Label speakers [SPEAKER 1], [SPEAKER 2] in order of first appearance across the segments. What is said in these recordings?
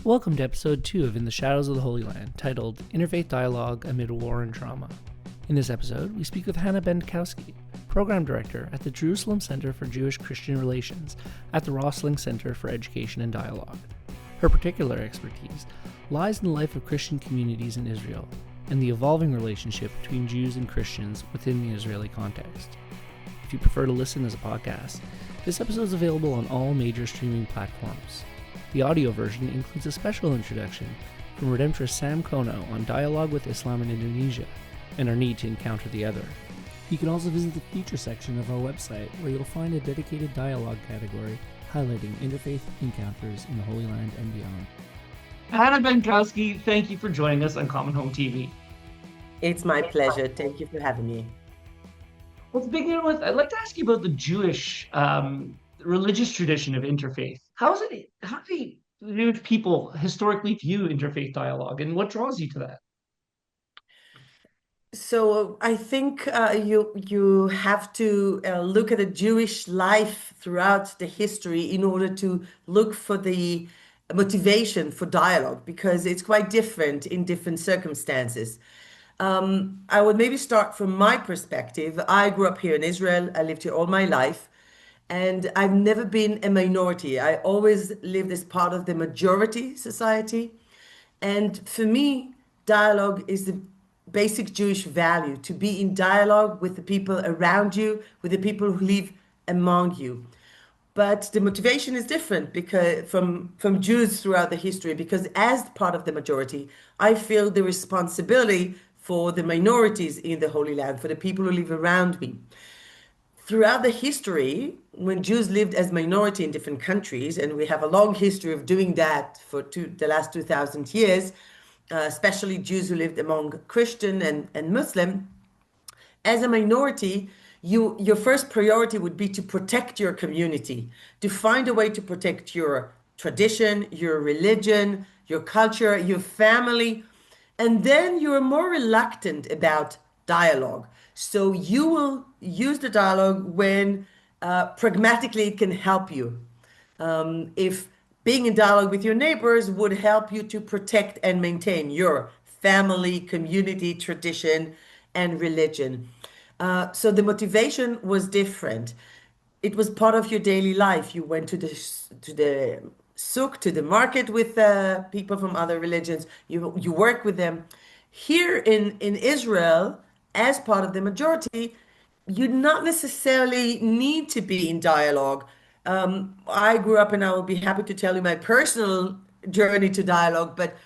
[SPEAKER 1] Welcome to episode 2 of In the Shadows of the Holy Land, titled Interfaith Dialogue Amid War and Trauma. In this episode, we speak with Hana Bendcowsky, Program Director at the Jerusalem Center for Jewish-Christian Relations at the Rosling Center for Education and Dialogue. Her particular expertise lies in the life of Christian communities in Israel and the evolving relationship between Jews and Christians within the Israeli context. If you prefer to listen as a podcast, this episode is available on all major streaming platforms. The audio version includes a special introduction from Redemptorist Sam Kono on dialogue with Islam in Indonesia and our need to encounter the other. You can also visit the feature section of our website, where you'll find a dedicated dialogue category highlighting interfaith encounters in the Holy Land and beyond.
[SPEAKER 2] Hana Bendcowsky, thank you for joining us on Common Home TV.
[SPEAKER 3] It's my pleasure. Thank you for having me.
[SPEAKER 2] Let's begin with, I'd like to ask you about the Jewish religious tradition of interfaith. How do Jewish people historically view interfaith dialogue, and what draws you to that?
[SPEAKER 3] So I think you have to look at the Jewish life throughout the history in order to look for the motivation for dialogue, because it's quite different in different circumstances. I would maybe start from my perspective. I grew up here in Israel. I lived here all my life, and I've never been a minority. I always lived as part of the majority society. And for me, dialogue is the basic Jewish value, to be in dialogue with the people around you, with the people who live among you. But the motivation is different because from Jews throughout the history, because as part of the majority, I feel the responsibility for the minorities in the Holy Land, for the people who live around me. Throughout the history, when Jews lived as minority in different countries, and we have a long history of doing that for the last 2,000 years, especially Jews who lived among Christian and Muslim, as a minority, your first priority would be to protect your community, to find a way to protect your tradition, your religion, your culture, your family, and then you're more reluctant about dialogue. So you will use the dialogue when pragmatically it can help you. If being in dialogue with your neighbors would help you to protect and maintain your family, community, tradition, and religion. So the motivation was different. It was part of your daily life. You went to the souk, to the market with people from other religions. You work with them. Here in Israel, as part of the majority, you not necessarily need to be in dialogue. I grew up, and I will be happy to tell you my personal journey to dialogue, but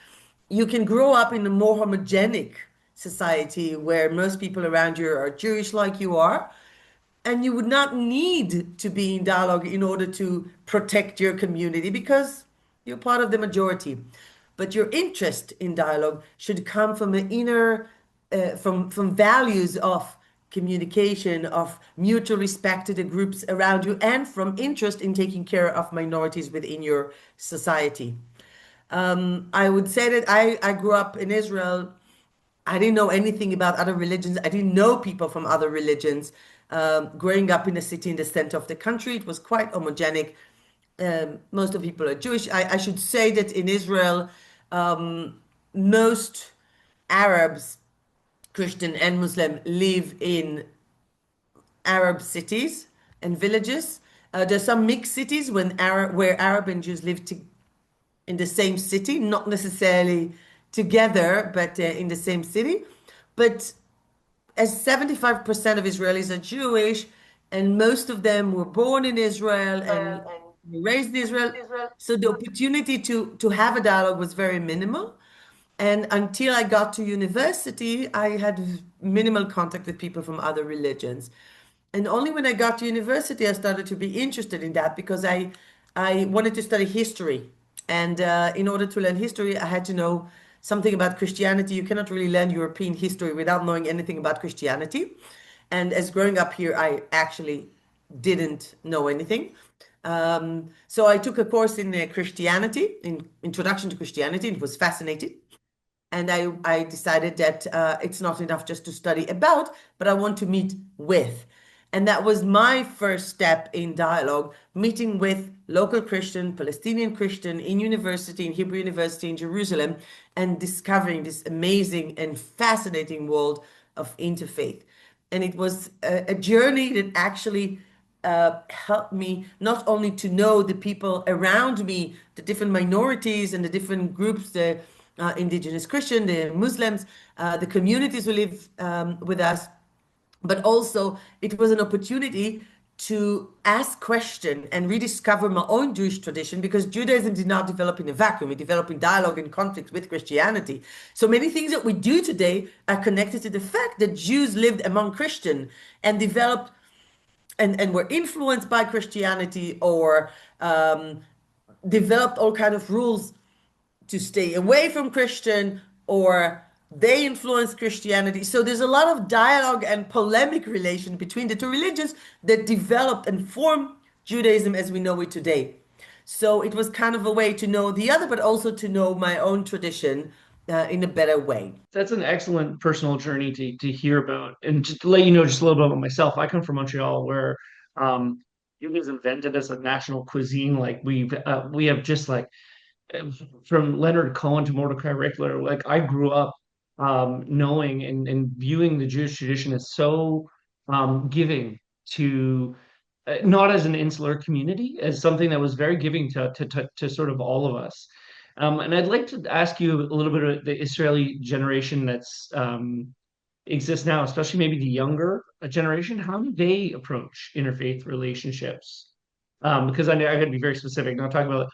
[SPEAKER 3] you can grow up in a more homogenic society where most people around you are Jewish like you are, and you would not need to be in dialogue in order to protect your community because you're part of the majority. But your interest in dialogue should come from an inner, from values of communication, of mutual respect to the groups around you, and from interest in taking care of minorities within your society. I would say that I grew up in Israel. I didn't know anything about other religions. I didn't know people from other religions. Growing up in a city in the center of the country, it was quite homogenic. Most of the people are Jewish. I should say that in Israel, most Arabs, Christian and Muslim, live in Arab cities and villages. There's some mixed cities where Arab and Jews live in the same city, not necessarily together, but in the same city. But as 75% of Israelis are Jewish, and most of them were born in Israel and raised in Israel, so the opportunity to have a dialogue was very minimal. And until I got to university, I had minimal contact with people from other religions. And only when I got to university, I started to be interested in that, because I wanted to study history. And in order to learn history, I had to know something about Christianity. You cannot really learn European history without knowing anything about Christianity. And as growing up here, I actually didn't know anything. So I took a course in Christianity, in Introduction to Christianity. It was fascinating. And I decided that it's not enough just to study about, but I want to meet with. And that was my first step in dialogue, meeting with local Christian, Palestinian Christian in university, in Hebrew University in Jerusalem, and discovering this amazing and fascinating world of interfaith. And it was a journey that actually helped me not only to know the people around me, the different minorities and the different groups, the indigenous Christian, the Muslims, the communities who live with us, but also it was an opportunity to ask questions and rediscover my own Jewish tradition, because Judaism did not develop in a vacuum. It developed in dialogue and conflict with Christianity. So many things that we do today are connected to the fact that Jews lived among Christians and developed and were influenced by Christianity, or developed all kind of rules to stay away from Christian, or they influence Christianity. So there's a lot of dialogue and polemic relation between the two religions that developed and formed Judaism as we know it today. So it was kind of a way to know the other, but also to know my own tradition in a better way.
[SPEAKER 2] That's an excellent personal journey to hear about. And just to let you know just a little bit about myself, I come from Montreal, where it was invented as a national cuisine. Like we have just like from Leonard Cohen to Mordecai Rickler. Like I grew up knowing and viewing the Jewish tradition as so giving to not as an insular community, as something that was very giving to sort of all of us. And I'd like to ask you a little bit of the Israeli generation that's exists now, especially maybe the younger generation. How do they approach interfaith relationships? Because I got to be very specific. Not talking about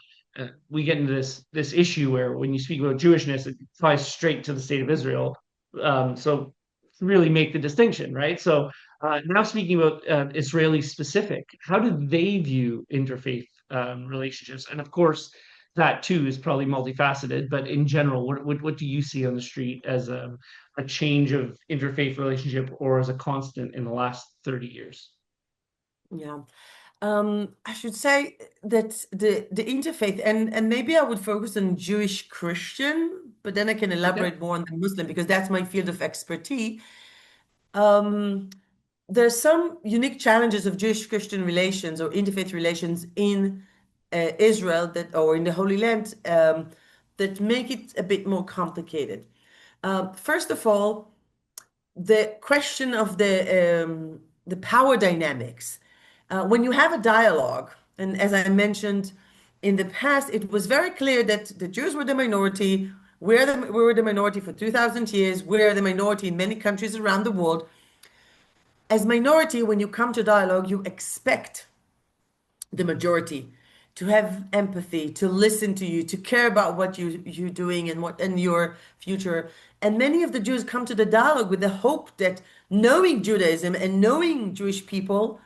[SPEAKER 2] we get into this issue where when you speak about Jewishness, it ties straight to the state of Israel. So really make the distinction, right? So now speaking about Israeli specific, how do they view interfaith relationships? And of course, that too is probably multifaceted. But in general, what do you see on the street as a change of interfaith relationship, or as a constant in the last 30 years?
[SPEAKER 3] Yeah. I should say that the interfaith, and maybe I would focus on Jewish Christian, but then I can
[SPEAKER 2] Okay.
[SPEAKER 3] elaborate more on the Muslim because that's my field of expertise. Um, there's some unique challenges of Jewish Christian relations or interfaith relations in Israel, that or in the Holy Land, that make it a bit more complicated. First of all, the question of the power dynamics. When you have a dialogue, and as I mentioned in the past, it was very clear that the Jews were the minority. We were the minority for 2,000 years. We're the minority in many countries around the world. As minority, when you come to dialogue, you expect the majority to have empathy, to listen to you, to care about what you're doing and what and your future. And many of the Jews come to the dialogue with the hope that knowing Judaism and knowing Jewish people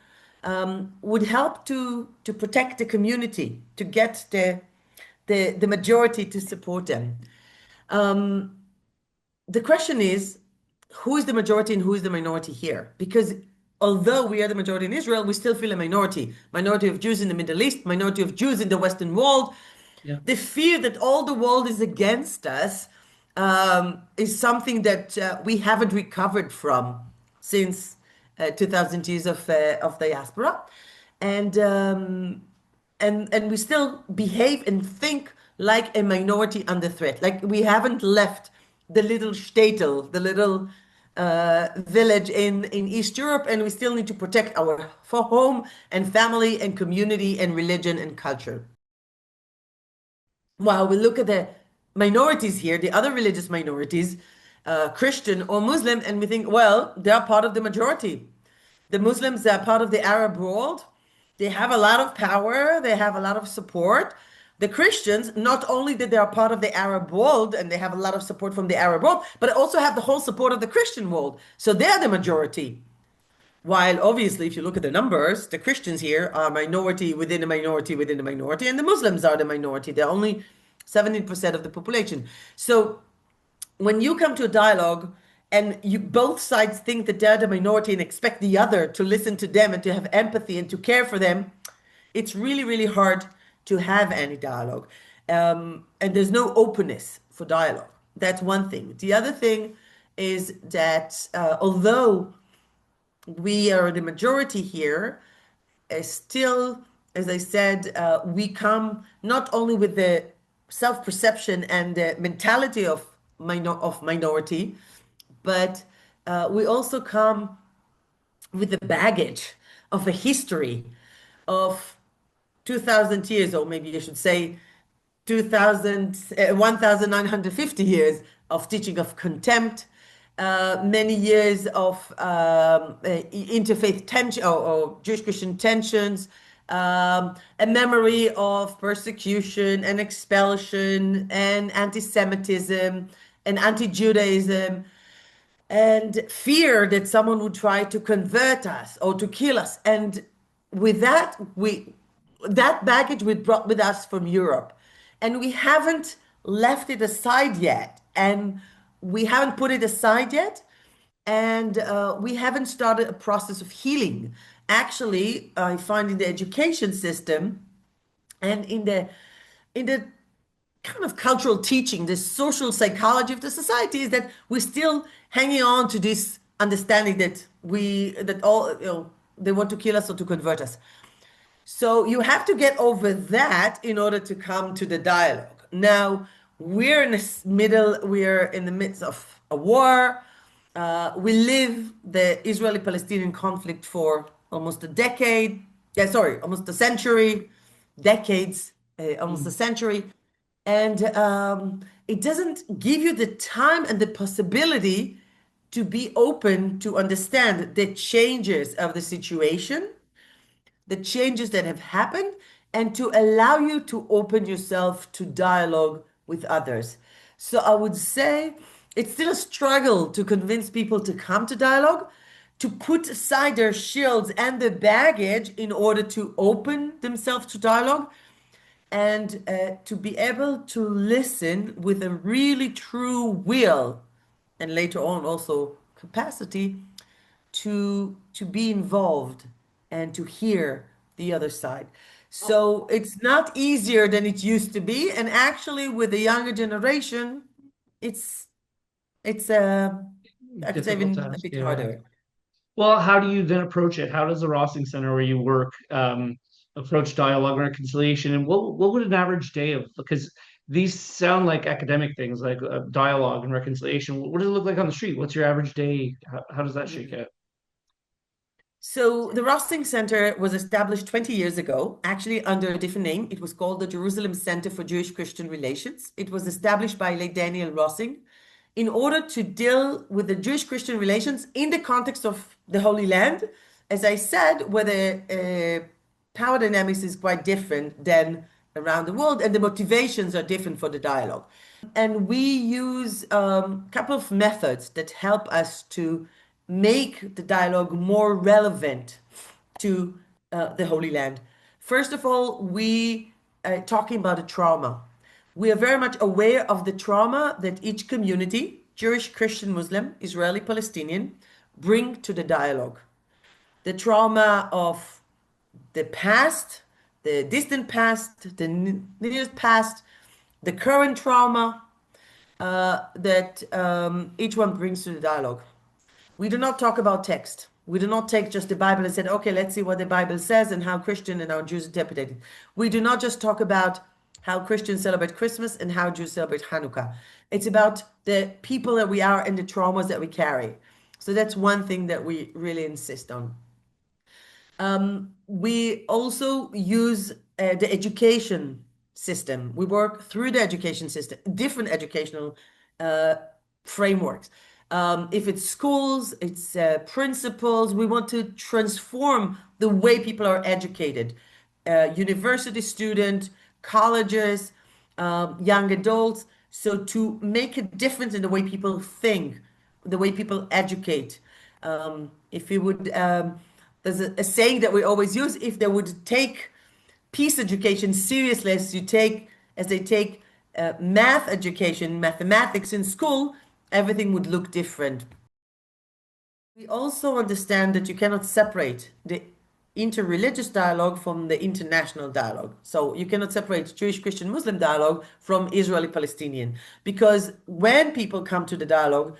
[SPEAKER 3] would help to protect the community, to get the majority to support them. The question is, who is the majority and who is the minority here? Because although we are the majority in Israel, we still feel a minority. Minority of Jews in the Middle East, minority of Jews in the Western world.
[SPEAKER 2] Yeah.
[SPEAKER 3] The fear that all the world is against us is something that we haven't recovered from since 2,000 years of diaspora. And and we still behave and think like a minority under threat. Like we haven't left the little shtetl, the little village in East Europe, and we still need to protect our home and family and community and religion and culture. While we look at the minorities here, the other religious minorities, Christian or Muslim, and we think, well, they are part of the majority. The Muslims are part of the Arab world. They have a lot of power. They have a lot of support. The Christians, not only that they are part of the Arab world and they have a lot of support from the Arab world, but also have the whole support of the Christian world. So they're the majority. While obviously, if you look at the numbers, the Christians here are minority within a minority within a minority, and the Muslims are the minority. They're only 17% of the population. So when you come to a dialogue and you both sides think that they're the minority and expect the other to listen to them and to have empathy and to care for them, it's really, really hard to have any dialogue. And there's no openness for dialogue. That's one thing. The other thing is that although we are the majority here, still, as I said, we come not only with the self-perception and the mentality of minority, but we also come with the baggage of a history of 2000 years, or maybe I should say 2000, 1950 years of teaching of contempt, many years of interfaith tension or Jewish Christian tensions, a memory of persecution and expulsion and anti-Semitism and anti-Judaism and fear that someone would try to convert us or to kill us. And with that, that baggage we brought with us from Europe, and we haven't left it aside yet, and we haven't put it aside yet, and we haven't started a process of healing. Actually, I find in the education system and in the kind of cultural teaching, the social psychology of the society is that we're still hanging on to this understanding that all they want to kill us or to convert us. So you have to get over that in order to come to the dialogue. Now we're in the midst of a war. We live the Israeli-Palestinian conflict for almost a decade. Yeah, sorry, almost a century, decades, almost a century. And it doesn't give you the time and the possibility to be open to understand the changes of the situation, the changes that have happened, and to allow you to open yourself to dialogue with others. So I would say it's still a struggle to convince people to come to dialogue, to put aside their shields and the baggage in order to open themselves to dialogue and to be able to listen with a really true will and later on also capacity to be involved and to hear the other side. So it's not easier than it used to be, and actually with the younger generation, it's it's I could say
[SPEAKER 2] Difficult
[SPEAKER 3] even a
[SPEAKER 2] task,
[SPEAKER 3] bit
[SPEAKER 2] yeah.
[SPEAKER 3] harder.
[SPEAKER 2] Well, how do you then approach it? How does the Rossing Center where you work approach dialogue and reconciliation? And what would an average day of, because these sound like academic things, like dialogue and reconciliation. What does it look like on the street? What's your average day? How does that shake out?
[SPEAKER 3] So the Rossing Center was established 20 years ago, actually under a different name. It was called the Jerusalem Center for Jewish Christian Relations. It was established by late Daniel Rossing in order to deal with the Jewish Christian relations in the context of the Holy Land, as I said, where the power dynamics is quite different than around the world, and the motivations are different for the dialogue. And we use a couple of methods that help us to make the dialogue more relevant to the Holy Land. First of all, we are talking about a trauma. We are very much aware of the trauma that each community, Jewish, Christian, Muslim, Israeli, Palestinian, bring to the dialogue. The trauma of the past, the distant past, the nearest past, the current trauma that each one brings to the dialogue. We do not talk about text. We do not take just the Bible and say, okay, let's see what the Bible says and how Christian and how Jews interpret it. We do not just talk about how Christians celebrate Christmas and how Jews celebrate Hanukkah. It's about the people that we are and the traumas that we carry. So that's one thing that we really insist on. We also use the education system. We work through the education system, different educational frameworks. If it's schools, it's principals. We want to transform the way people are educated. University student, colleges, young adults. So to make a difference in the way people think, the way people educate. If you would, there's a saying that we always use, if they would take peace education seriously as they take math education, mathematics in school, everything would look different. We also understand that you cannot separate the interreligious dialogue from the international dialogue. So you cannot separate Jewish, Christian, Muslim dialogue from Israeli Palestinian, because when people come to the dialogue,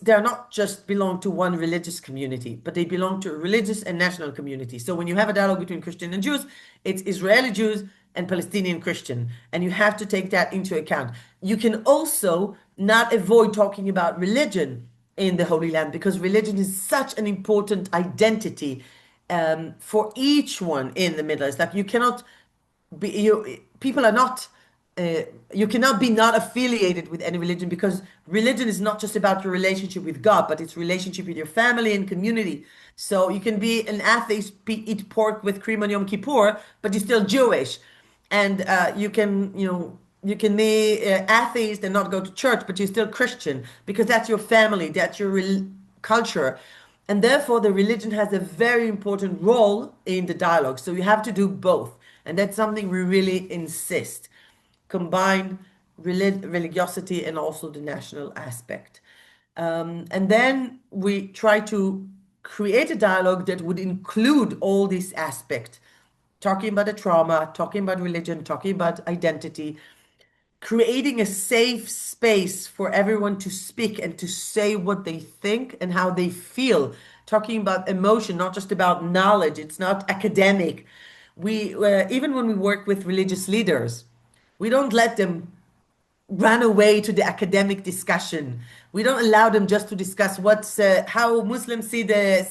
[SPEAKER 3] they're not just belong to one religious community, but they belong to a religious and national community. So when you have a dialogue between Christian and Jews, it's Israeli Jews and Palestinian Christian, and you have to take that into account. You can also not avoid talking about religion in the Holy Land, because religion is such an important identity for each one in the Middle East. Like you cannot be, people are not, you cannot be not affiliated with any religion, because religion is not just about your relationship with God, but it's relationship with your family and community. So you can be an atheist, eat pork with cream on Yom Kippur, but you're still Jewish. And you can be atheist and not go to church, but you're still Christian, because that's your family, that's your culture. And therefore, the religion has a very important role in the dialogue. So you have to do both. And that's something we really insist. Combine religiosity and also the national aspect. And then we try to create a dialogue that would include all these aspects, talking about the trauma, talking about religion, talking about identity, creating a safe space for everyone to speak and to say what they think and how they feel, talking about emotion, not just about knowledge. It's not academic. We even when we work with religious leaders, we don't let them run away to the academic discussion. We don't allow them just to discuss how Muslims see the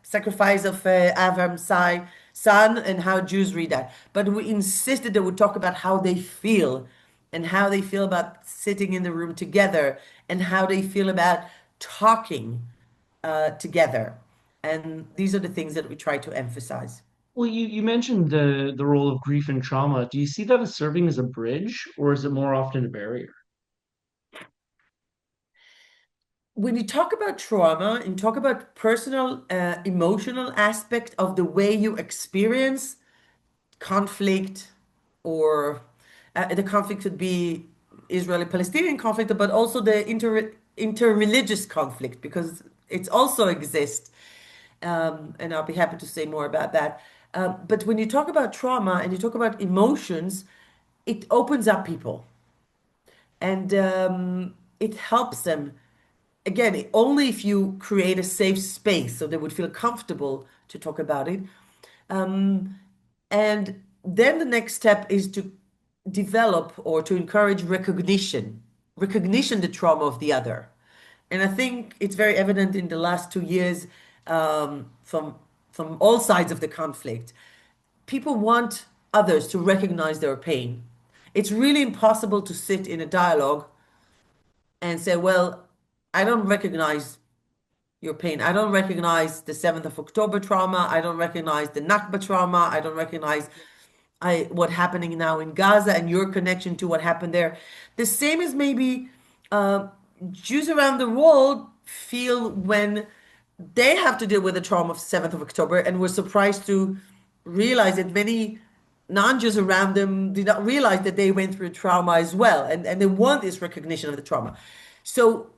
[SPEAKER 3] sacrifice of Avram's son, and how Jews read that. But we insisted they would talk about how they feel, and how they feel about sitting in the room together, and how they feel about talking together. And these are the things that we try to emphasize.
[SPEAKER 2] Well, you mentioned the role of grief and trauma. Do you see that as serving as a bridge, or is it more often a barrier?
[SPEAKER 3] When you talk about trauma and talk about personal emotional aspect of the way you experience conflict, or the conflict could be Israeli-Palestinian conflict, but also the interreligious conflict, because it also exists. And I'll be happy to say more about that. But when you talk about trauma and you talk about emotions, it opens up people, and it helps them. Again, only if you create a safe space so they would feel comfortable to talk about it. And then the next step is to develop or to encourage recognition the trauma of the other. And I think it's very evident in the last 2 years, from all sides of the conflict. People want others to recognize their pain. It's really impossible to sit in a dialogue and say, well, I don't recognize your pain. I don't recognize the 7th of October trauma. I don't recognize the Nakba trauma. I don't recognize what happening now in Gaza and your connection to what happened there. The same as maybe uh, Jews around the world feel when they have to deal with the trauma of 7th of October, and were surprised to realize that many non-Jews around them did not realize that they went through trauma as well, and they want this recognition of the trauma. So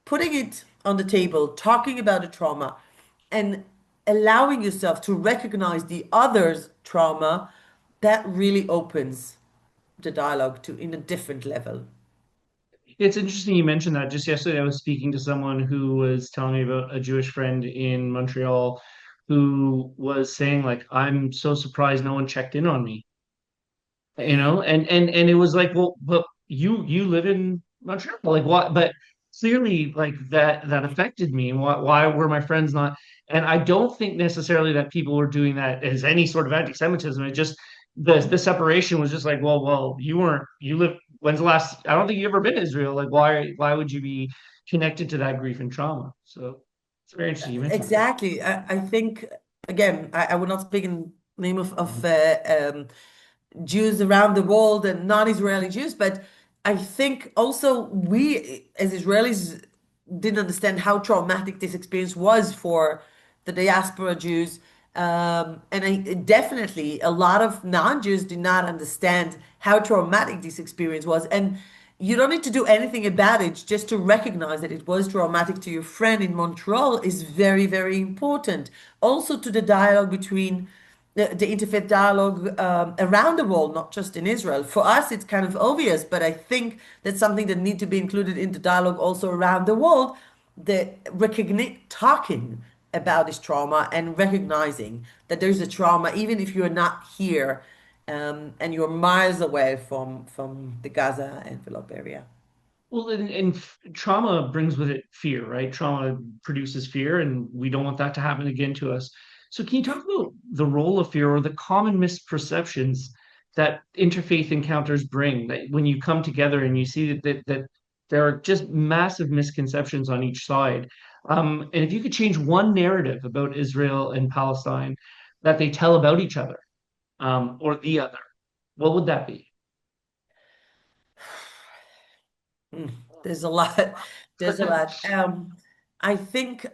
[SPEAKER 3] putting it on the table, talking about the trauma, and allowing yourself to recognize the other's trauma, that really opens the dialogue to in a different level.
[SPEAKER 2] It's interesting you mentioned that. Just yesterday, I was speaking to someone who was telling me about a Jewish friend in Montreal who was saying, like, I'm so surprised no one checked in on me. And it was like, well, but you live in Montreal, like what? But clearly, like that affected me. Why were my friends not? And I don't think necessarily that people were doing that as any sort of anti-Semitism. It just the separation was just like, well, you live. When's the last? I don't think you've ever been to Israel. Like, why would you be connected to that grief and trauma? So it's very interesting you mentioned that.
[SPEAKER 3] Exactly. I think, again, I would not speak in name of Jews around the world and non-Israeli Jews, but I think also we as Israelis didn't understand how traumatic this experience was for the diaspora Jews. And definitely a lot of non-Jews did not understand how traumatic this experience was. And you don't need to do anything about it. Just to recognize that it was traumatic to your friend in Montreal is very, very important. Also to the dialogue between the interfaith dialogue around the world, not just in Israel. For us, it's kind of obvious, but I think that's something that need to be included in the dialogue also around the world. The recognition, talking about this trauma and recognizing that there's a trauma, even if you're not here and you're miles away from the Gaza envelope area.
[SPEAKER 2] Well, trauma brings with it fear, right? Trauma produces fear, and we don't want that to happen again to us. So, can you talk about the role of fear or the common misperceptions that interfaith encounters bring? That when you come together and you see that there are just massive misconceptions on each side. And if you could change one narrative about Israel and Palestine that they tell about each other, or the other, what would that be?
[SPEAKER 3] Mm, there's a lot. There's a lot. I think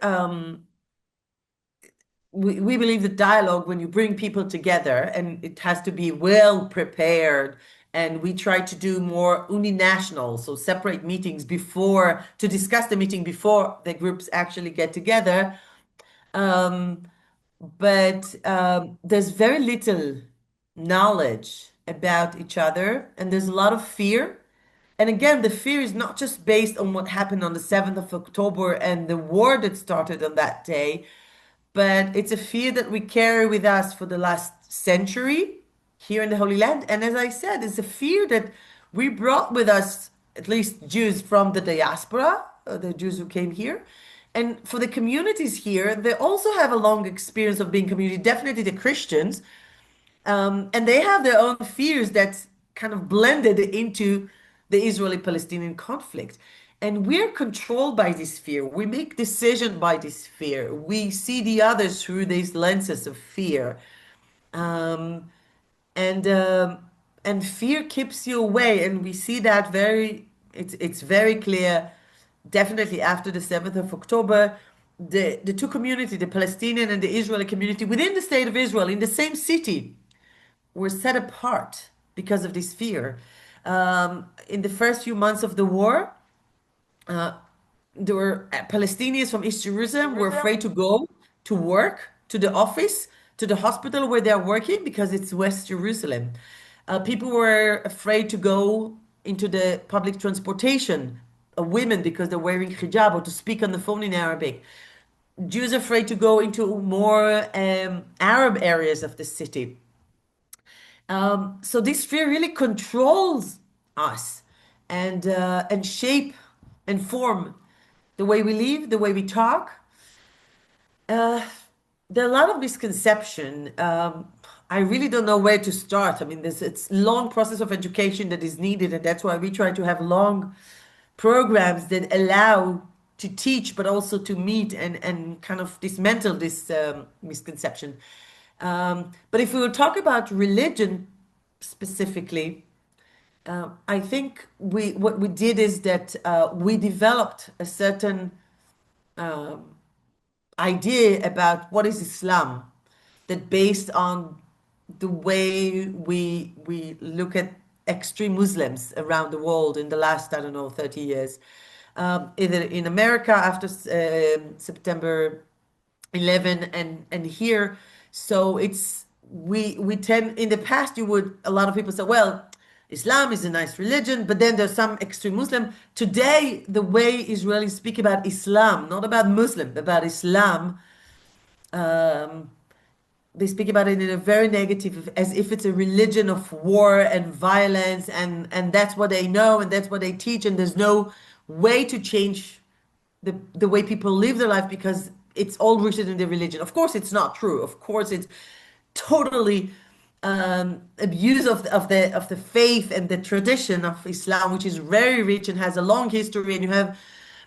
[SPEAKER 3] we believe that dialogue, when you bring people together, and it has to be well prepared, and we try to do more uninational, so separate meetings before to discuss the meeting before the groups actually get together. Um, but there's very little knowledge about each other, and there's a lot of fear. And again, the fear is not just based on what happened on the 7th of October and the war that started on that day, but it's a fear that we carry with us for the last century here in the Holy Land. And as I said, it's a fear that we brought with us, at least Jews from the diaspora, the Jews who came here. And for the communities here, they also have a long experience of being community, definitely the Christians, and they have their own fears that's kind of blended into the Israeli-Palestinian conflict. And we're controlled by this fear. We make decisions by this fear. We see the others through these lenses of fear. Um, and um, and fear keeps you away. And we see that it's very clear, definitely after the 7th of October. The two communities, the Palestinian and the Israeli community within the state of Israel, in the same city, were set apart because of this fear. In the first few months of the war, there were Palestinians from East Jerusalem were afraid to go to work, to the office, to the hospital where they're working because it's West Jerusalem. People were afraid to go into the public transportation, women because they're wearing hijab or to speak on the phone in Arabic. Jews afraid to go into more Arab areas of the city. So this fear really controls us and shape and form the way we live, the way we talk. Uh, there are a lot of misconception. I really don't know where to start. I mean, it's long process of education that is needed, and that's why we try to have long programs that allow to teach, but also to meet and kind of dismantle this misconception. But if we will talk about religion specifically, I think we what we did is that we developed a certain idea about what is Islam that based on the way we look at extreme Muslims around the world in the last, I don't know, 30 years. Either in America after September 11 and here. So it's we tend in the past you would a lot of people say, well, Islam is a nice religion, but then there's some extreme Muslim. Today, the way Israelis speak about Islam, not about Muslim, about Islam, they speak about it in a very negative, as if it's a religion of war and violence, and that's what they know and that's what they teach, and there's no way to change the way people live their life because it's all rooted in the religion. Of course, it's not true. Of course, it's totally abuse of the faith and the tradition of Islam, which is very rich and has a long history, and you have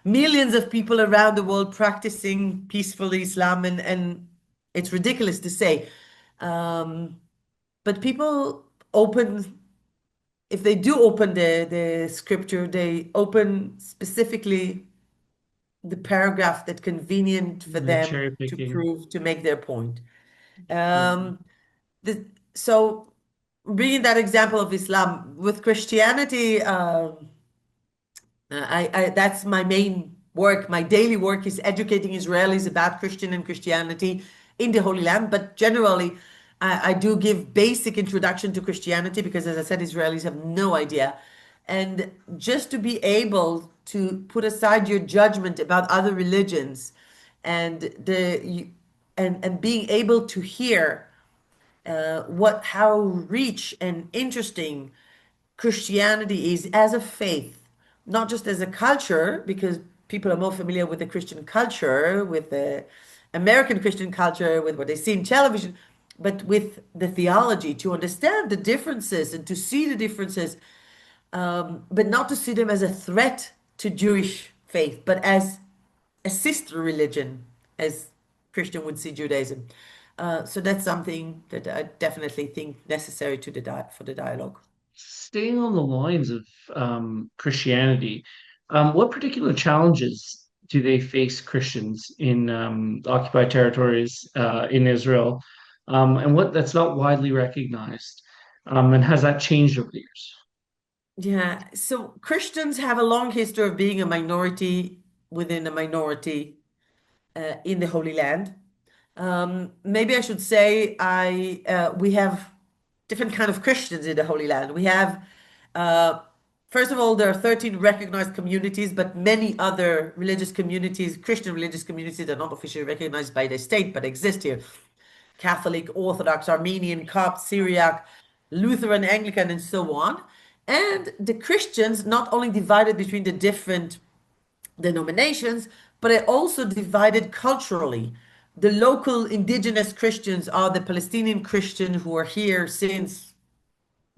[SPEAKER 3] millions of people around the world practicing peacefully Islam, and it's ridiculous to say. Um, but people open, if they do open the scripture, they open specifically the paragraph that convenient for
[SPEAKER 2] The
[SPEAKER 3] them
[SPEAKER 2] cherry
[SPEAKER 3] to
[SPEAKER 2] picking.
[SPEAKER 3] prove, to make their point.
[SPEAKER 2] Yeah.
[SPEAKER 3] Um, so bringing that example of Islam with Christianity, That's my main work. My daily work is educating Israelis about Christian and Christianity in the Holy Land. But generally, I do give basic introduction to Christianity because, as I said, Israelis have no idea. And just to be able to put aside your judgment about other religions and and being able to hear how rich and interesting Christianity is as a faith, not just as a culture, because people are more familiar with the Christian culture, with the American Christian culture, with what they see in television, but with the theology, to understand the differences and to see the differences, but not to see them as a threat to Jewish faith, but as a sister religion, as Christian would see Judaism. So that's something that I definitely think necessary to for the dialogue.
[SPEAKER 2] Staying on the lines of Christianity, what particular challenges do they face Christians in occupied territories in Israel, and what that's not widely recognized, and has that changed over the years?
[SPEAKER 3] Yeah, so Christians have a long history of being a minority within a minority in the Holy Land. Maybe I should say I we have different kind of Christians in the Holy Land. We have uh, first of all, there are 13 recognized communities, but many other religious communities, Christian religious communities, that are not officially recognized by the state but exist here. Catholic, Orthodox, Armenian, Copt, Syriac, Lutheran, Anglican, and so on. And the Christians not only divided between the different denominations, but are also divided culturally. The local indigenous Christians are the Palestinian Christians who are here since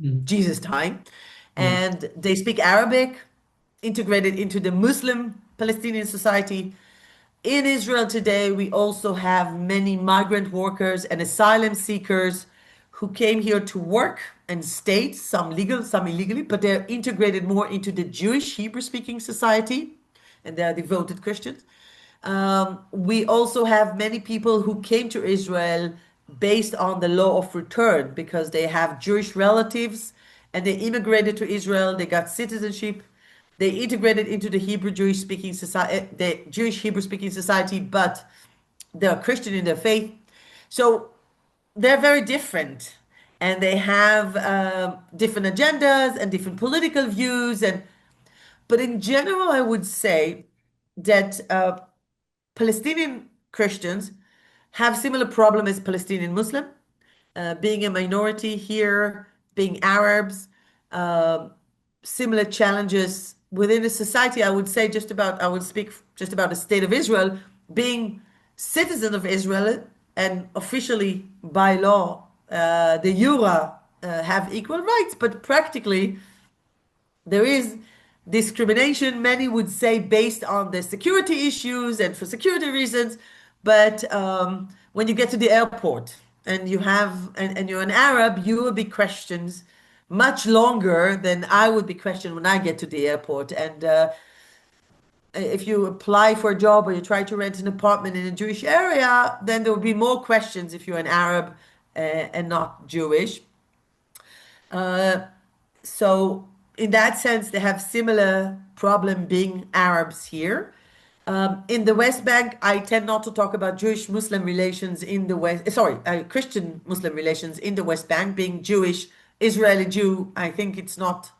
[SPEAKER 2] Mm,
[SPEAKER 3] Jesus' time,
[SPEAKER 2] mm,
[SPEAKER 3] and they speak Arabic, integrated into the Muslim Palestinian society. In Israel today, we also have many migrant workers and asylum seekers who came here to work and stayed, some legal, some illegally, but they're integrated more into the Jewish Hebrew speaking society and they are devoted Christians. We also have many people who came to Israel based on the law of return because they have Jewish relatives and they immigrated to Israel, they got citizenship, they integrated into the Hebrew Jewish speaking society, the Jewish Hebrew speaking society, but they're Christian in their faith. So they're very different and they have different agendas and different political views and but in general I would say that Palestinian Christians have similar problem as Palestinian Muslim, being a minority here, being Arabs, uh, similar challenges within the society. I would say I would speak just about the state of Israel, being citizen of Israel and officially by law, the Jura have equal rights, but practically there is discrimination, many would say, based on the security issues and for security reasons. But when you get to the airport and and you're an Arab, you will be questioned much longer than I would be questioned when I get to the airport. And if you apply for a job or you try to rent an apartment in a Jewish area, then there will be more questions if you're an Arab and not Jewish. So in that sense, they have similar problem being Arabs here. In the West Bank, I tend not to talk about Jewish-Muslim relations in the West, sorry, Christian-Muslim relations in the West Bank, being Jewish, Israeli Jew. I think it's not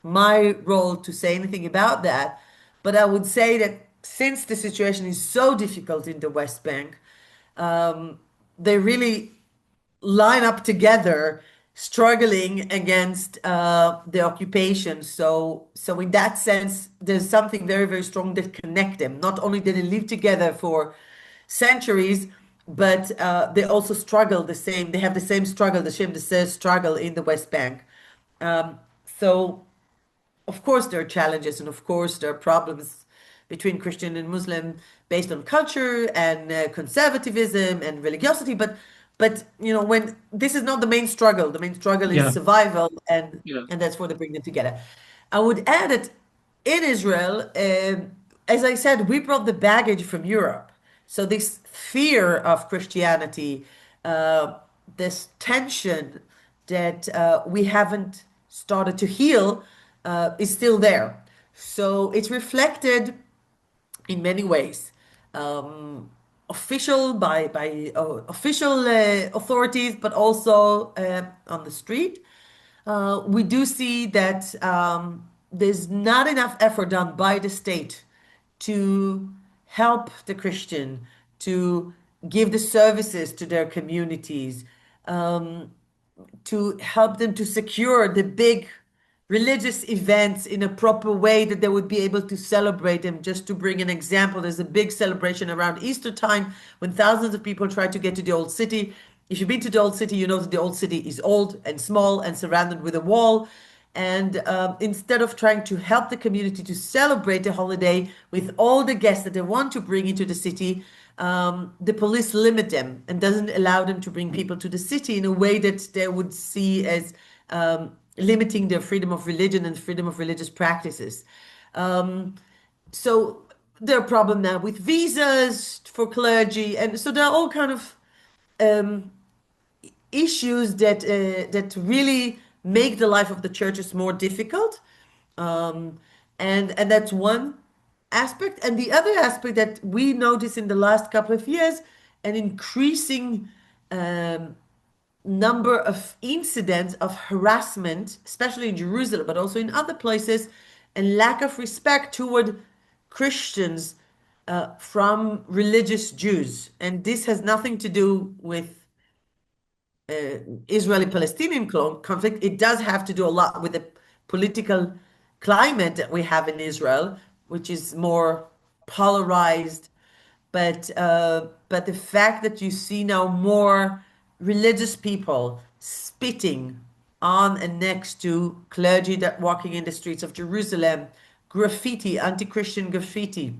[SPEAKER 3] my role to say anything about that. But I would say that since the situation is so difficult in the West Bank, they really line up together, struggling against the occupation. So in that sense, there's something very, very strong that connect them. Not only did they live together for centuries, but they also struggle the same. They have the same struggle, the same struggle in the West Bank. So of course there are challenges and of course there are problems between Christian and Muslim based on culture and conservatism and religiosity, but you know when this is not the main struggle is
[SPEAKER 2] yeah,
[SPEAKER 3] survival
[SPEAKER 2] yeah.
[SPEAKER 3] and that's why they bring them together. I would add that in Israel, as I said, we brought the baggage from Europe. So this fear of Christianity, uh, this tension that we haven't started to heal is still there. So it's reflected in many ways. Official by official authorities, but also on the street. We do see that there's not enough effort done by the state to help the Christian, to give the services to their communities, to help them to secure the big religious events in a proper way that they would be able to celebrate them. Just to bring an example, there's a big celebration around Easter time when thousands of people try to get to the old city. If you've been to the old city, you know that the old city is old and small and surrounded with a wall. And instead of trying to help the community to celebrate the holiday with all the guests that they want to bring into the city, the police limit them and doesn't allow them to bring people to the city in a way that they would see as limiting their freedom of religion and freedom of religious practices. So there are problems now with visas for clergy, and so there are all kind of issues that really make the life of the churches more difficult. And that's one aspect. And the other aspect that we notice in the last couple of years, an increasing number of incidents of harassment, especially in Jerusalem, but also in other places, and lack of respect toward Christians from religious Jews. And this has nothing to do with Israeli-Palestinian conflict. It does have to do a lot with the political climate that we have in Israel, which is more polarized. But the fact that you see now more religious people spitting on and next to clergy that walking in the streets of Jerusalem, graffiti, anti-Christian graffiti,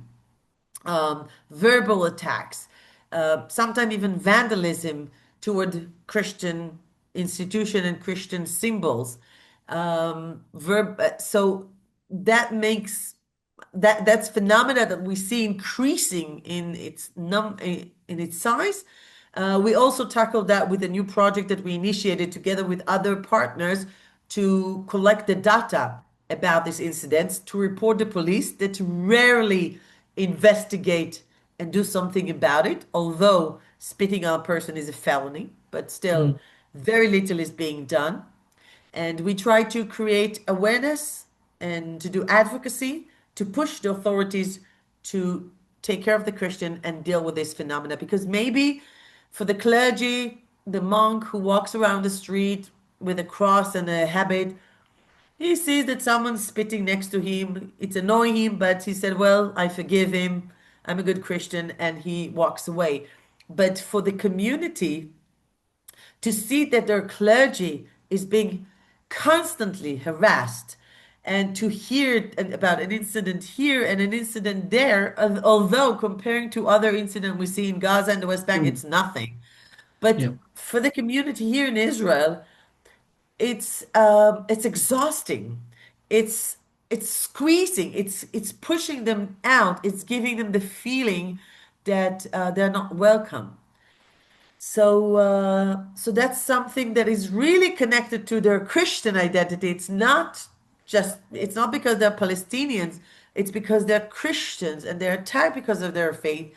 [SPEAKER 3] verbal attacks, sometimes even vandalism toward Christian institution and Christian symbols. So that makes that's phenomena that we see increasing in its size. We also tackled that with a new project that we initiated together with other partners to collect the data about these incidents, to report the police that rarely investigate and do something about it, although spitting on a person is a felony, but still very little is being done. And we try to create awareness and to do advocacy to push the authorities to take care of the Christian and deal with this phenomena. Because maybe for the clergy, the monk who walks around the street with a cross and a habit, he sees that someone's spitting next to him. It's annoying him, but he said, well, I forgive him. I'm a good Christian, and he walks away. But for the community to see that their clergy is being constantly harassed and to hear about an incident here and an incident there, although comparing to other incidents we see in Gaza and the West Bank, it's nothing. But
[SPEAKER 2] Yeah.
[SPEAKER 3] for the community here in Israel, it's exhausting. It's it's squeezing. It's pushing them out. It's giving them the feeling that they're not welcome. So that's something that is really connected to their Christian identity. It's not because they're Palestinians, it's because they're Christians and they're attacked because of their faith.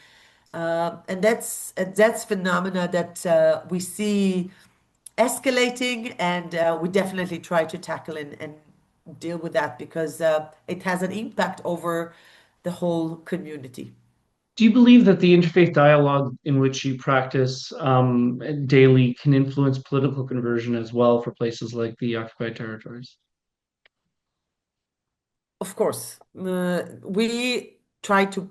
[SPEAKER 3] And that's phenomena that we see escalating, and we definitely try to tackle and deal with that because it has an impact over the whole community.
[SPEAKER 2] Do you believe that the interfaith dialogue in which you practice daily can influence political conversion as well for places like the occupied territories?
[SPEAKER 3] Of course, we try to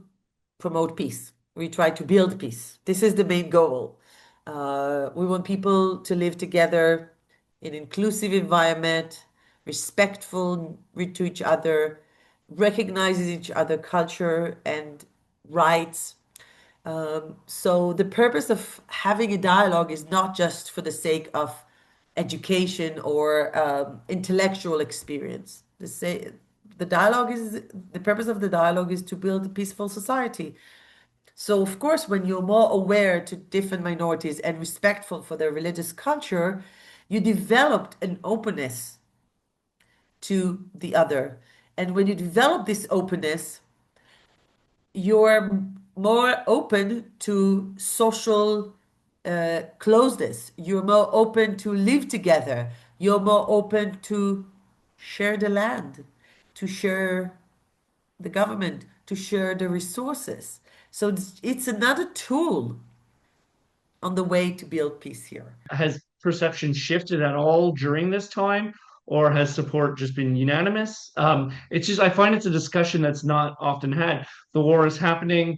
[SPEAKER 3] promote peace. We try to build peace. This is the main goal. We want people to live together in inclusive environment, respectful to each other, recognizes each other culture and rights. So the purpose of having a dialogue is not just for the sake of education or intellectual experience. The purpose of the dialogue is to build a peaceful society. So of course, when you're more aware to different minorities and respectful for their religious culture, you developed an openness to the other. And when you develop this openness, you're more open to social closeness. You're more open to live together. You're more open to share the land, to share the government, to share the resources. So it's another tool on the way to build peace here.
[SPEAKER 2] Has perception shifted at all during this time, or has support just been unanimous? It's just I find it's a discussion that's not often had. The war is happening.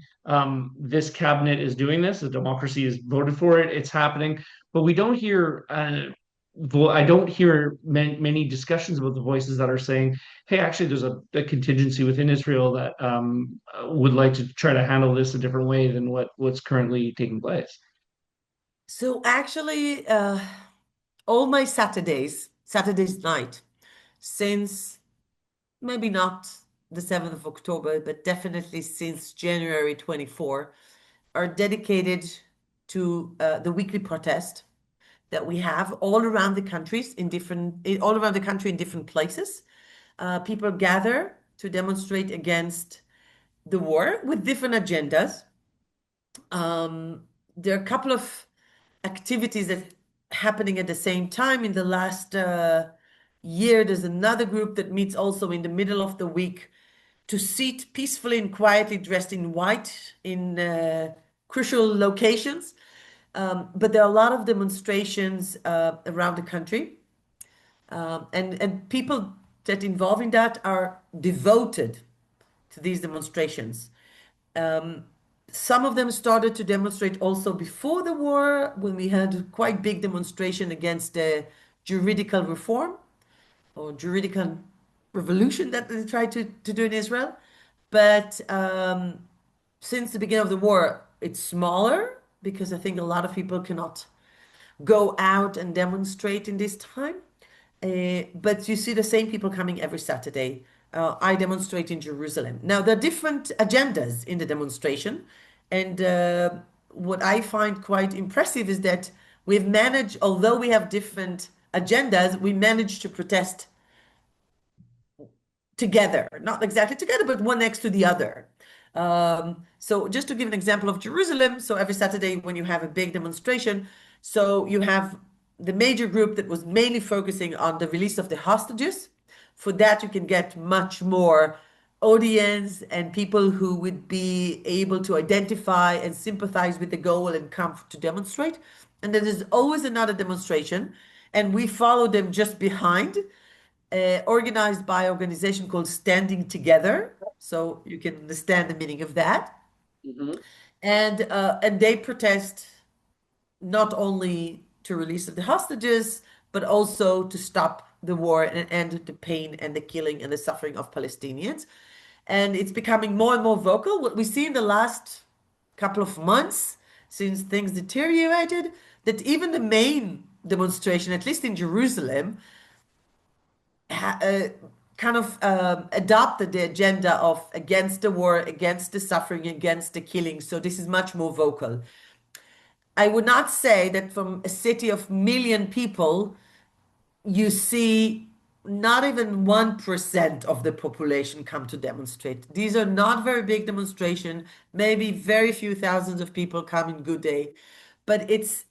[SPEAKER 2] This cabinet is doing this. The democracy has voted for it. It's happening, but we don't hear. I don't hear many discussions about the voices that are saying, "Hey, actually, there's a contingency within Israel that would like to try to handle this a different way than what's currently taking place."
[SPEAKER 3] So actually, all my Saturdays night, since maybe not the 7th of October, but definitely since January 24, are dedicated to the weekly protest that we have all around the countries all around the country in different places. People gather to demonstrate against the war with different agendas. There are a couple of activities that happening at the same time. In the last year, there's another group that meets also in the middle of the week to sit peacefully and quietly dressed in white in crucial locations. But there are a lot of demonstrations around the country. And people that involve in that are devoted to these demonstrations. Some of them started to demonstrate also before the war, when we had quite big demonstration against the juridical reform or juridical revolution that they tried to do in Israel. But since the beginning of the war, it's smaller because I think a lot of people cannot go out and demonstrate in this time. But you see the same people coming every Saturday. I demonstrate in Jerusalem. Now, there are different agendas in the demonstration. And what I find quite impressive is that we've managed, although we have different agendas, we managed to protest together, not exactly together, but one next to the other. So just to give an example of Jerusalem, so every Saturday when you have a big demonstration, so you have the major group that was mainly focusing on the release of the hostages. For that, you can get much more audience and people who would be able to identify and sympathize with the goal and come to demonstrate. And then there's always another demonstration, and we follow them just behind, organized by an organization called Standing Together. So you can understand the meaning of that.
[SPEAKER 2] Mhm.
[SPEAKER 3] And they protest not only to release the hostages, but also to stop the war and end the pain and the killing and the suffering of Palestinians. And it's becoming more and more vocal. What we see in the last couple of months, since things deteriorated, that even the main demonstration, at least in Jerusalem, kind of adopted the agenda of against the war, against the suffering, against the killing. So this is much more vocal. I would not say that from a city of million people, you see not even 1% of the population come to demonstrate. These are not very big demonstration, maybe very few thousands of people come in good day, but it's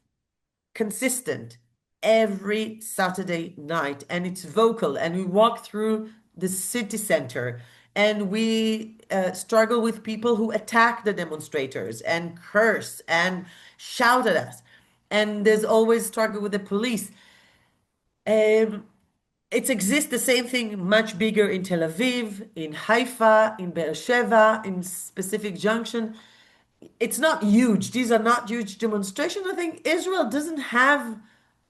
[SPEAKER 3] consistent every Saturday night and it's vocal and we walk through the city center and we struggle with people who attack the demonstrators and curse and shout at us. And there's always struggle with the police. It exists the same thing much bigger in Tel Aviv, in Haifa, in Beersheba, in specific junction. It's not huge. These are not huge demonstrations. I think Israel doesn't have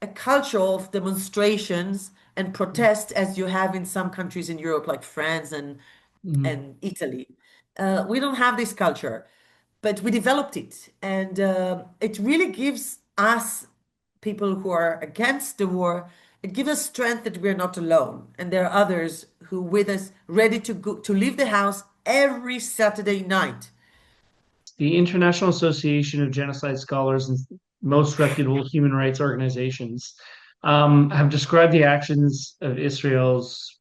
[SPEAKER 3] a culture of demonstrations and protest as you have in some countries in Europe, like France
[SPEAKER 2] Mhm.
[SPEAKER 3] and Italy. We don't have this culture, but we developed it. And it really gives us, people who are against the war, it gives us strength that we're not alone. And there are others who with us, ready to go to leave the house every Saturday night.
[SPEAKER 2] The International Association of Genocide Scholars and most reputable human rights organizations have described the actions of Israel's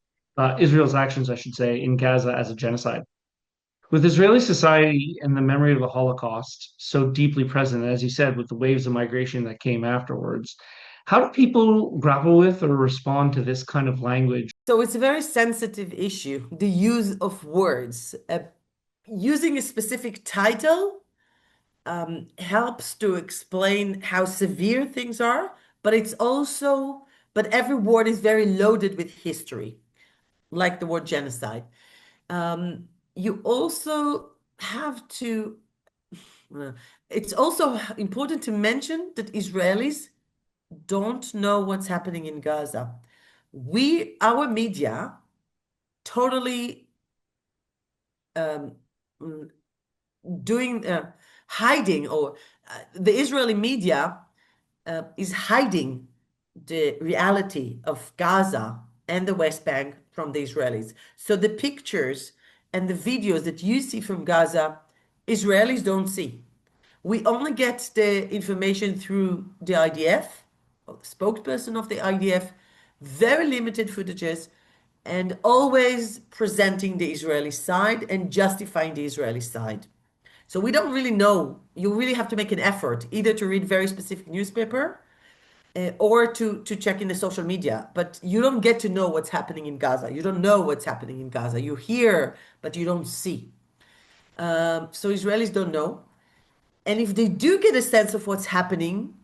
[SPEAKER 2] Israel's actions, I should say, in Gaza as a genocide. With Israeli society and the memory of the Holocaust so deeply present, as you said, with the waves of migration that came afterwards, how do people grapple with or respond to this kind of language?
[SPEAKER 3] So it's a very sensitive issue, the use of words. Using a specific title helps to explain how severe things are, but every word is very loaded with history, like the word genocide. You also have to, uh, it's also important to mention that Israelis don't know what's happening in Gaza. Our media, totally um, mm, doing hiding, or the Israeli media is hiding the reality of Gaza and the West Bank from the Israelis. So the pictures and the videos that you see from Gaza, Israelis don't see. We only get the information through the IDF, or the spokesperson of the IDF, very limited footages, and always presenting the Israeli side and justifying the Israeli side. So we don't really know. You really have to make an effort either to read very specific newspaper or to check in the social media. But you don't get to know what's happening in Gaza. You don't know what's happening in Gaza. You hear, but you don't see. So Israelis don't know. And if they do get a sense of what's happening,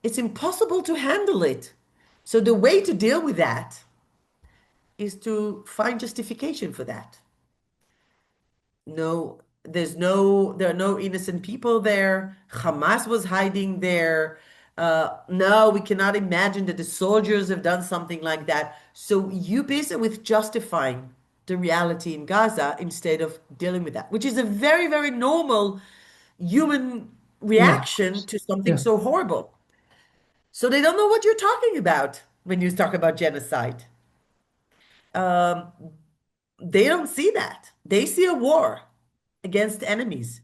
[SPEAKER 3] it's impossible to handle it. So the way to deal with that is to find justification for that. No, there are no innocent people there. Hamas was hiding there. No, we cannot imagine that the soldiers have done something like that. So you basically with justifying the reality in Gaza instead of dealing with that, which is a very, very normal human
[SPEAKER 2] Yeah,
[SPEAKER 3] reaction to something
[SPEAKER 2] yeah.
[SPEAKER 3] so horrible. So they don't know what you're talking about when you talk about genocide. They don't see that. They see a war against enemies.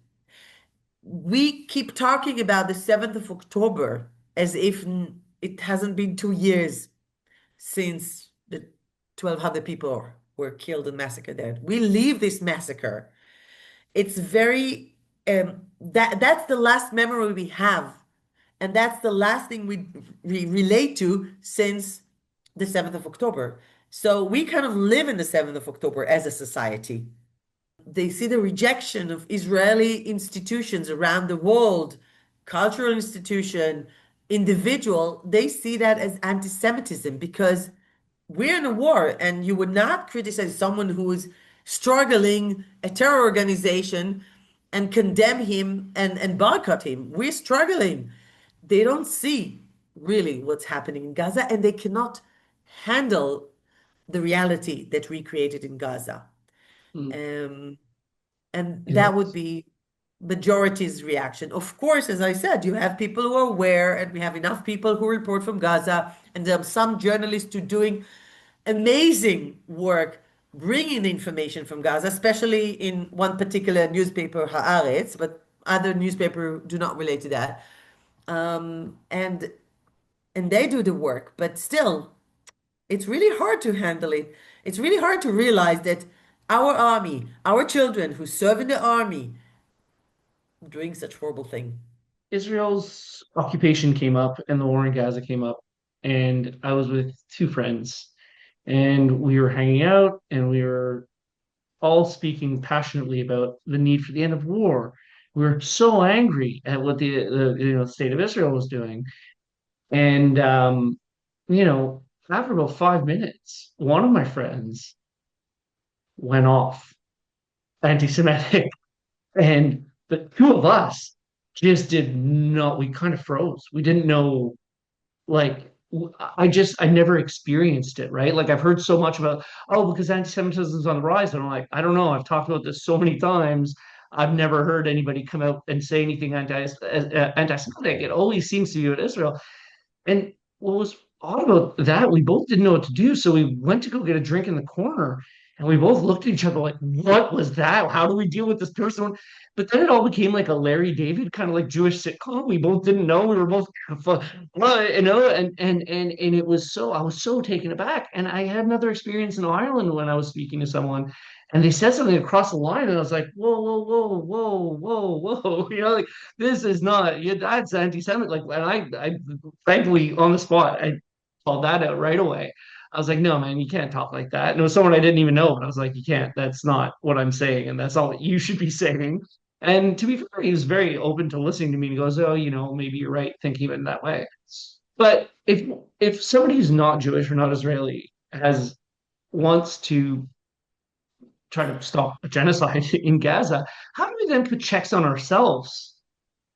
[SPEAKER 3] We keep talking about the 7th of October as if it hasn't been 2 years since the 1,200 people were killed and massacred there. We leave this massacre. It's very that's the last memory we have, and that's the last thing we relate to since the 7th of October. So we kind of live in the 7th of October as a society. They see the rejection of Israeli institutions around the world, cultural institution, individual, they see that as anti-Semitism because we're in a war and you would not criticize someone who is struggling, a terror organization, and condemn him and boycott him. We're struggling. They don't see really what's happening in Gaza and they cannot handle the reality that we created in Gaza.
[SPEAKER 2] Mm.
[SPEAKER 3] Um, and
[SPEAKER 2] Yeah.
[SPEAKER 3] that would be majority's reaction. Of course, as I said, you have people who are aware, and we have enough people who report from Gaza, and there are some journalists who are doing amazing work bringing the information from Gaza, especially in one particular newspaper, Haaretz, but other newspapers do not relate to that. And they do the work, but still, it's really hard to handle it. It's really hard to realize that our army, our children who serve in the army, doing such horrible thing.
[SPEAKER 2] Israel's occupation came up and the war in Gaza came up, and I was with two friends, and we were hanging out, and we were all speaking passionately about the need for the end of war. We were so angry at what the state of Israel was doing, and you know, after about 5 minutes, one of my friends went off anti-Semitic, and the two of us just did not. We kind of froze. We didn't know, like, I never experienced it, right? Like I've heard so much about, oh, because anti-Semitism is on the rise, and I'm like, I don't know. I've talked about this so many times. I've never heard anybody come out and say anything anti-Semitic. It always seems to be about Israel. And what was odd about that, we both didn't know what to do, so we went to go get a drink in the corner, And we both looked at each other like, what was that? How do we deal with this person? But then it all became like a Larry David kind of like Jewish sitcom. We both didn't know. We were both, and it was so, I was so taken aback. And I had another experience in Ireland when I was speaking to someone and they said something across the line. And I was like, whoa, whoa, whoa, whoa, whoa, whoa. Like, this is not, yeah, that's anti-Semitic. Like, and I thankfully on the spot, I called that out right away. I was like, no, man, you can't talk like that. And it was someone I didn't even know, but I was like, you can't. That's not what I'm saying, and that's all that you should be saying. And to be fair, he was very open to listening to me. And he goes, oh, maybe you're right thinking of it in that way. But if somebody who's not Jewish or not Israeli has wants to try to stop a genocide in Gaza, how do we then put checks on ourselves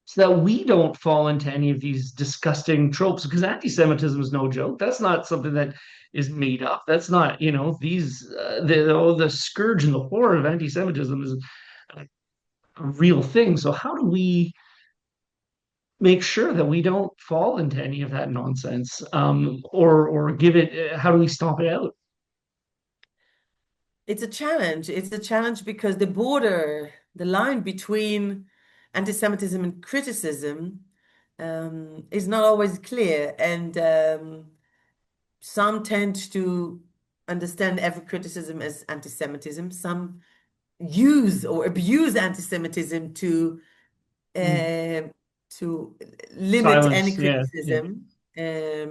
[SPEAKER 2] so that we don't fall into any of these disgusting tropes? Because anti-Semitism is no joke. That's not something that is made up. That's not, the scourge and the horror of anti-Semitism is a real thing. So how do we make sure that we don't fall into any of that nonsense, or give it? How do we stomp it out?
[SPEAKER 3] It's a challenge. It's a challenge because the border, the line between anti-Semitism and criticism is not always clear. And some tend to understand every criticism as anti-Semitism. Some use or abuse anti-Semitism
[SPEAKER 2] Mm.
[SPEAKER 3] uh, to limit any
[SPEAKER 2] Silence. Yeah. Yeah.
[SPEAKER 3] criticism. Um,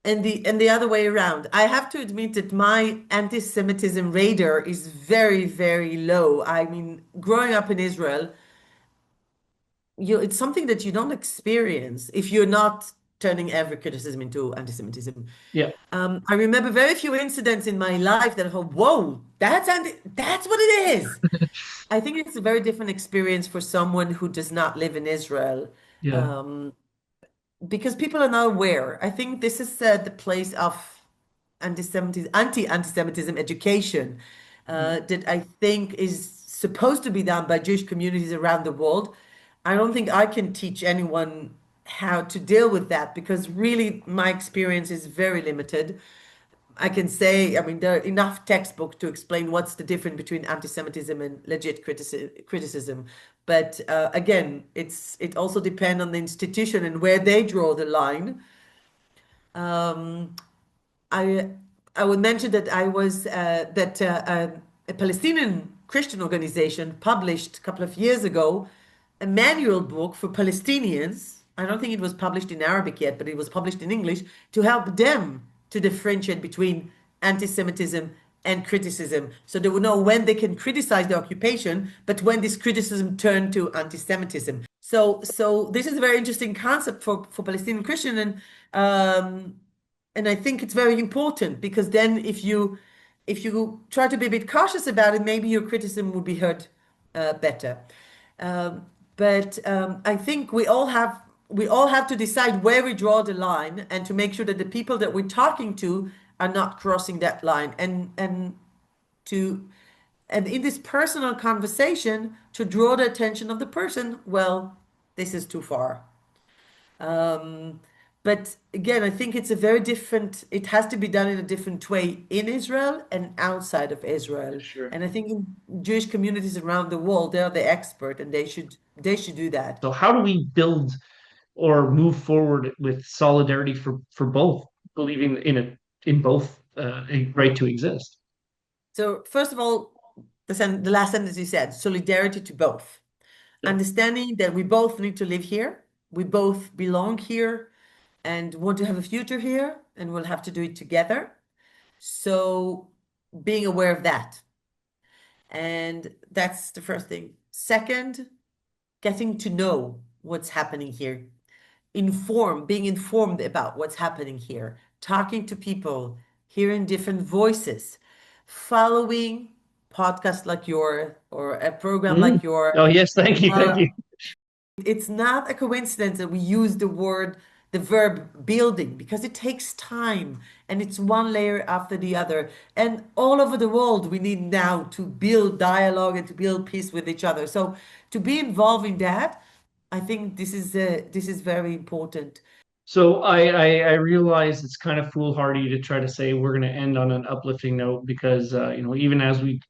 [SPEAKER 3] and the other way around. I have to admit that my anti-Semitism radar is very, very low. I mean, growing up in Israel, it's something that you don't experience if you're not turning every criticism into anti-Semitism.
[SPEAKER 2] Yeah.
[SPEAKER 3] I remember very few incidents in my life that I thought, whoa, that's what it is. I think it's a very different experience for someone who does not live in Israel.
[SPEAKER 2] Yeah.
[SPEAKER 3] Um, because people are not aware. I think this is the place of anti-anti-Semitism education that I think is supposed to be done by Jewish communities around the world. I don't think I can teach anyone how to deal with that because really my experience is very limited. I can say, I mean, there are enough textbooks to explain what's the difference between anti-Semitism and legit criticism. But again, it also depends on the institution and where they draw the line. I I would mention that I was that a Palestinian Christian organization published a couple of years ago a manual book for Palestinians. I don't think it was published in Arabic yet, but it was published in English to help them to differentiate between anti-Semitism and criticism. So they would know when they can criticize the occupation, but when this criticism turned to anti-Semitism. So this is a very interesting concept for Palestinian Christian and I think it's very important because then if you try to be a bit cautious about it, maybe your criticism will be heard better. Um, but I think we all have to decide where we draw the line and to make sure that the people that we're talking to are not crossing that line to and in this personal conversation to draw the attention of the person, well, this is too far. Um, but again, I think it's a very different, it has to be done in a different way in Israel and outside of
[SPEAKER 2] For
[SPEAKER 3] Israel.
[SPEAKER 2] sure.
[SPEAKER 3] And I think in Jewish communities around the world, they're the expert and they should do that.
[SPEAKER 2] So how do we build or move forward with solidarity for both, believing in both a right to exist?
[SPEAKER 3] So first of all, the last sentence you said, solidarity to both.
[SPEAKER 2] Yeah.
[SPEAKER 3] Understanding that we both need to live here, we both belong here and want to have a future here, and we'll have to do it together. So being aware of that. And that's the first thing. Second, getting to know what's happening here. Being informed about what's happening here, talking to people, hearing different voices, following podcasts like your or a program
[SPEAKER 2] Mm.
[SPEAKER 3] like your.
[SPEAKER 2] Oh yes, thank you, thank
[SPEAKER 3] Uh,
[SPEAKER 2] you.
[SPEAKER 3] it's not a coincidence that we use the verb building, because it takes time and it's one layer after the other. And all over the world, we need now to build dialogue and to build peace with each other. So to be involved in that, I think this is very important.
[SPEAKER 2] So I realize it's kind of foolhardy to try to say we're going to end on an uplifting note because even as we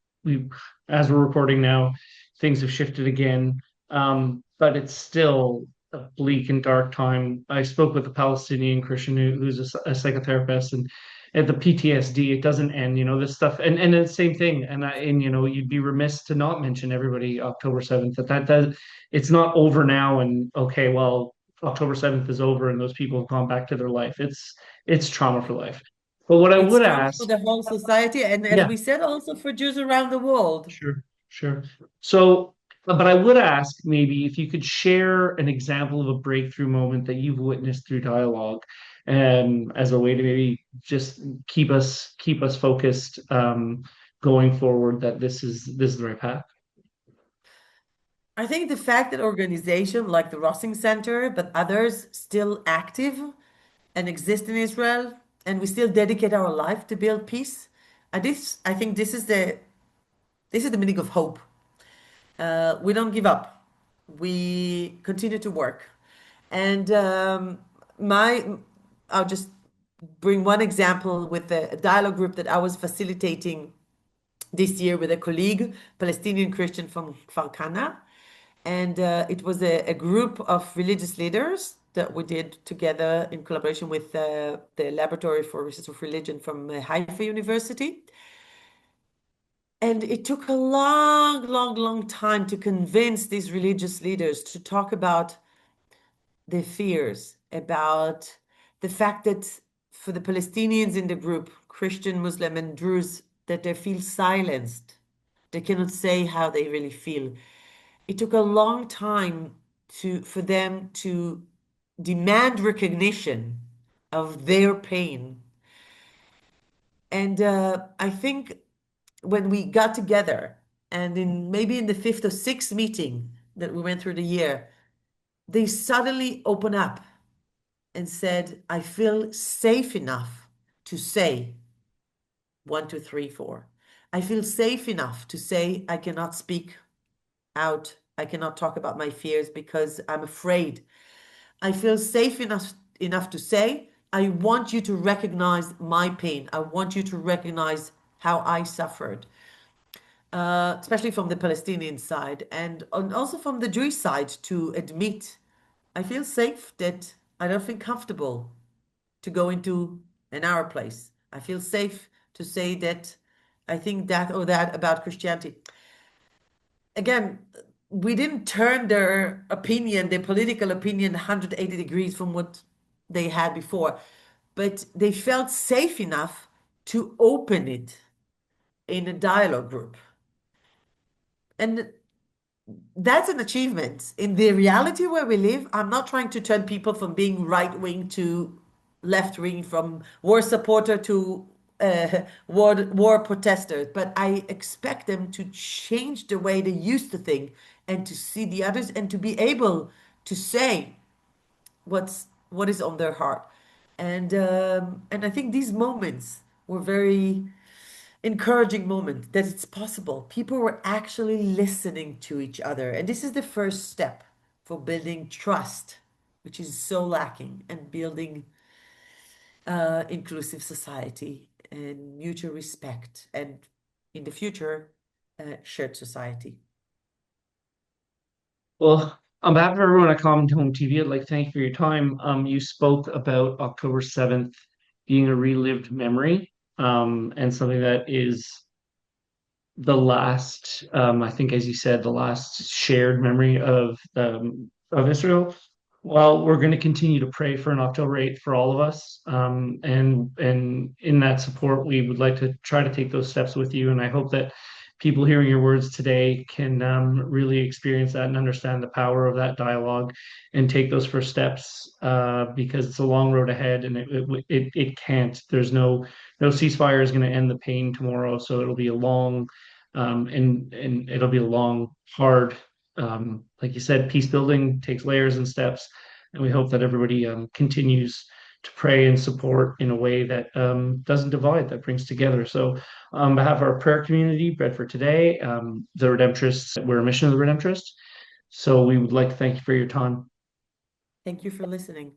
[SPEAKER 2] as we're recording now, things have shifted again. But it's still a bleak and dark time. I spoke with a Palestinian Christian who's a psychotherapist, and the PTSD, it doesn't end. This stuff, and the same thing. And you'd be remiss to not mention everybody October 7th. That does, it's not over now. And okay, well, October 7th is over and those people have gone back to their life. It's trauma for life. But what I
[SPEAKER 3] It's
[SPEAKER 2] would
[SPEAKER 3] true for
[SPEAKER 2] ask,
[SPEAKER 3] the whole society, and as
[SPEAKER 2] yeah,
[SPEAKER 3] we said, also for Jews around the world.
[SPEAKER 2] sure, sure. So, but I would ask maybe if you could share an example of a breakthrough moment that you've witnessed through dialogue, as a way to maybe just keep us focused, going forward, that this is the right path.
[SPEAKER 3] I think the fact that organizations like the Rossing Center, but others still active and exist in Israel, and we still dedicate our life to build peace. I think this is the meaning of hope. We don't give up. We continue to work. And my, I'll just bring one example with a dialogue group that I was facilitating this year with a colleague, Palestinian Christian from Hana. And it was a group of religious leaders that we did together in collaboration with the Laboratory for Research of Religion from Haifa University. And it took a long, long, long time to convince these religious leaders to talk about their fears, about the fact that for the Palestinians in the group, Christian, Muslim, and Druze, that they feel silenced. They cannot say how they really feel. It took a long time for them to demand recognition of their pain. And I think when we got together and maybe in the fifth or sixth meeting that we went through the year, they suddenly open up and said, I feel safe enough to say 1, 2, 3, 4. I feel safe enough to say I cannot speak out. I cannot talk about my fears because I'm afraid. I feel safe enough to say, I want you to recognize my pain. I want you to recognize how I suffered, especially from the Palestinian side and also from the Jewish side to admit, I feel safe that I don't feel comfortable to go into an our place. I feel safe to say that I think that or that about Christianity. Again, we didn't turn their opinion, their political opinion, 180 degrees from what they had before, but they felt safe enough to open it in a dialogue group. And that's an achievement. In the reality where we live, I'm not trying to turn people from being right wing to left wing, from war supporter to war protesters, but I expect them to change the way they used to think and to see the others and to be able to say what is on their heart. And I think these moments were very encouraging moment that it's possible. People were actually listening to each other. And this is the first step for building trust, which is so lacking, and building inclusive society and mutual respect, and in the future, shared society.
[SPEAKER 2] Well, on behalf of everyone at Common Home TV, I'd like to thank you for your time. You spoke about October 7th being a relived memory, and something that is the last, I think, as you said, the last shared memory of Israel. Well, we're going to continue to pray for an October 8th for all of us, and in that support, we would like to try to take those steps with you. And I hope that people hearing your words today can, really experience that and understand the power of that dialogue and take those first steps, because it's a long road ahead, and it can't. There's no ceasefire is going to end the pain tomorrow, so it'll be a long, and it'll be a long, hard, like you said, peace building takes layers and steps, and we hope that everybody, continues to pray and support in a way that, doesn't divide, that brings together. So, on behalf of our prayer community, Bread for Today, the Redemptorists, we're a mission of the Redemptorists. So we would like to thank you for your time.
[SPEAKER 3] Thank you for listening.